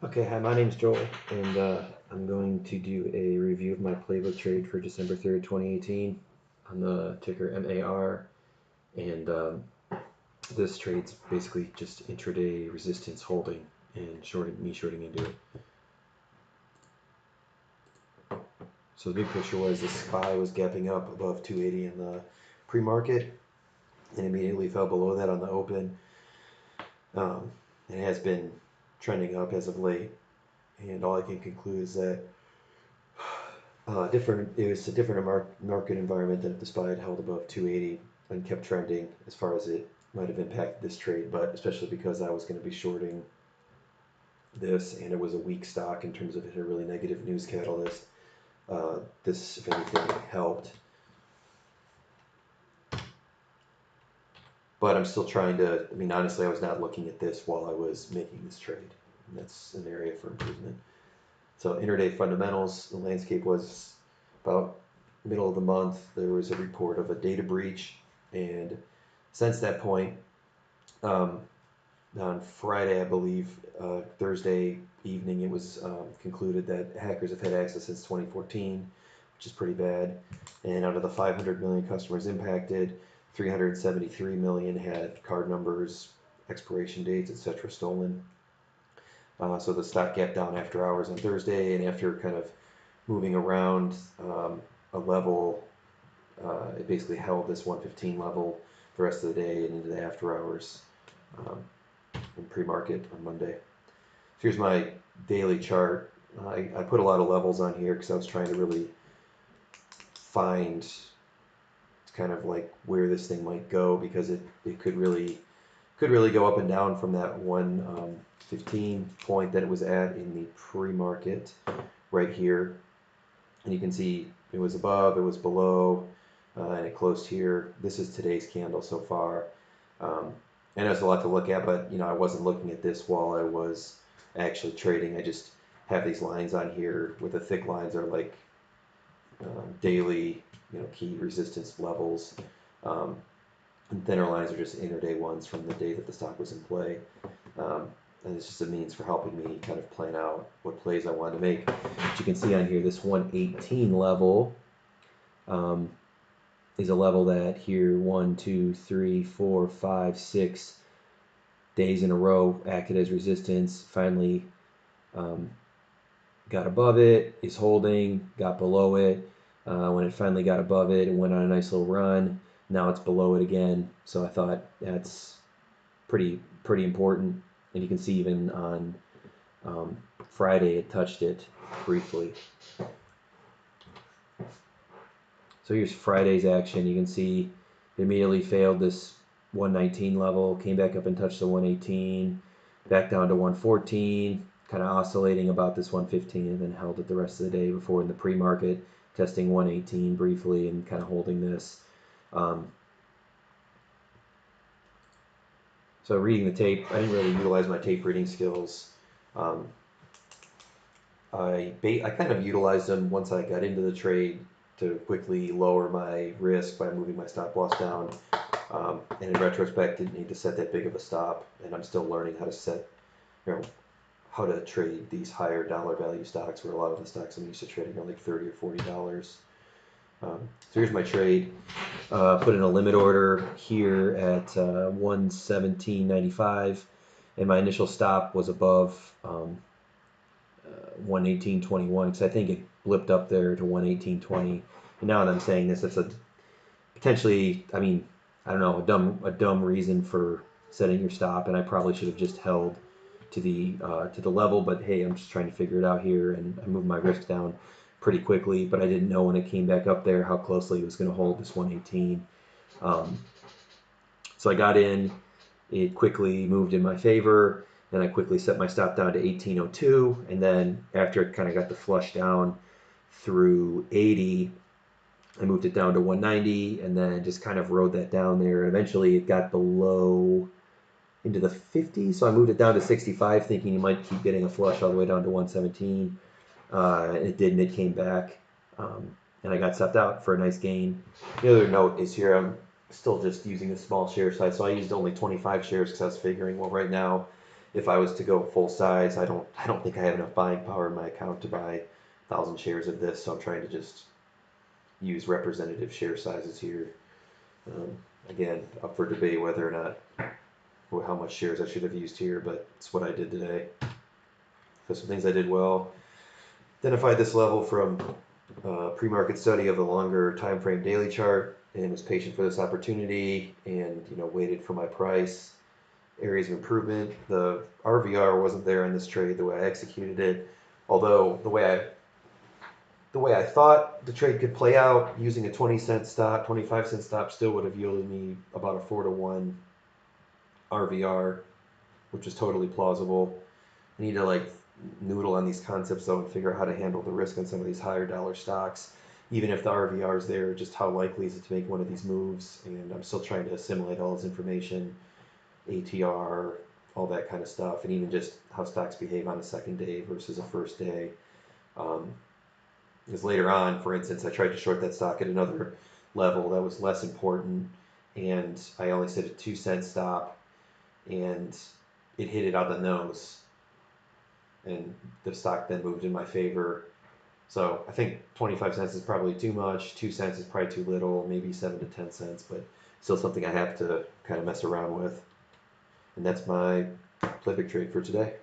Okay, hi, my name's Joel, and I'm going to do a review of my playbook trade for December 3rd, 2018 on the ticker MAR. And this trade's basically just intraday resistance holding and shorting into it. So the big picture was the SPY was gapping up above 280 in the pre-market and immediately fell below that on the open. It has been trending up as of late, and all I can conclude is that it was a different market environment than if the SPY had held above 280 and kept trending as far as it might have impacted this trade, but especially because I was going to be shorting this and it was a weak stock in terms of it had a really negative news catalyst. This, if anything, helped. But I'm still trying to, I mean, honestly, I was not looking at this while I was making this trade. And that's an area for improvement. So intraday fundamentals, the landscape was about middle of the month. There was a report of a data breach, and since that point, on Friday, I believe, Thursday evening, it was concluded that hackers have had access since 2014, which is pretty bad. And out of the 500 million customers impacted, 373 million had card numbers, expiration dates, etc. stolen. So the stock gapped down after hours on Thursday, and after kind of moving around a level, it basically held this 115 level the rest of the day and into the after hours um, in pre-market on Monday. So here's my daily chart. I put a lot of levels on here because I was trying to really find kind of like where this thing might go, because it could really go up and down from that 115 point that it was at in the pre-market right here. And you can see it was above, it was below, and it closed here. This is today's candle so far. And there's a lot to look at, but I wasn't looking at this while I was actually trading. I just have these lines on here with the thick lines are like daily, key resistance levels. And thinner lines are just intraday ones from the day that the stock was in play. And it's just a means for helping me kind of plan out what plays I wanted to make. But you can see on here, this 118 level is a level that here 1, 2, 3, 4, 5, 6 days in a row acted as resistance. Finally got above it, is holding, got below it. When it finally got above it, it went on a nice little run. Now it's below it again. So I thought that's pretty important. And you can see even on Friday it touched it briefly. So here's Friday's action. You can see it immediately failed this 119 level, came back up and touched the 118, back down to 114, kind of oscillating about this 115, and then held it the rest of the day before in the pre-market, testing 118 briefly and kind of holding this. So reading the tape, I didn't really utilize my tape reading skills. I kind of utilized them once I got into the trade to quickly lower my risk by moving my stop loss down. And in retrospect, didn't need to set that big of a stop. And I'm still learning how to set, how to trade these higher dollar value stocks, where a lot of the stocks I'm used to trading are like $30 or $40. So here's my trade. Put in a limit order here at 117.95, and my initial stop was above 118.21, because I think it blipped up there to 118.20. And now that I'm saying this, it's a potentially, I mean, I don't know, a dumb reason for setting your stop, and I probably should have just held to the level. But hey, I'm just trying to figure it out here, and I moved my risk down pretty quickly. But I didn't know when it came back up there how closely it was going to hold this 118. So I got in. It quickly moved in my favor. Then I quickly set my stop down to 1802, and then after it kind of got the flush down through 80, I moved it down to 190, and then just kind of rode that down there. Eventually, it got below into the 50s, so I moved it down to 65, thinking you might keep getting a flush all the way down to 117. It didn't. It came back, and I got stepped out for a nice gain. The other note is here, I'm still just using a small share size, so I used only 25 shares because I was figuring, well, right now if I was to go full size, I don't think I have enough buying power in my account to buy 1,000 shares of this. So I'm trying to just use representative share sizes here. Um, Again, up for debate whether or not or how much shares I should have used here, but it's what I did today. So some things I did well. Identified this level from pre-market study of the longer time frame daily chart and was patient for this opportunity and waited for my price. Areas of improvement. The RVR wasn't there in this trade the way I executed it, although the way I thought the trade could play out using a 20-cent stop, 25-cent stop still would have yielded me about a 4-to-1 RVR, which is totally plausible. I need to noodle on these concepts though and figure out how to handle the risk on some of these higher dollar stocks. Even if the RVR is there, just how likely is it to make one of these moves? And I'm still trying to assimilate all this information, ATR, all that kind of stuff, and even just how stocks behave on a second day versus a first day. Because later on, for instance, I tried to short that stock at another level that was less important, and I only set a 2-cent stop, and it hit it on the nose, and the stock then moved in my favor. So I think 25 cents is probably too much, 2 cents is probably too little, maybe 7 to 10 cents, but still something I have to kind of mess around with. And that's my playbook trade for today.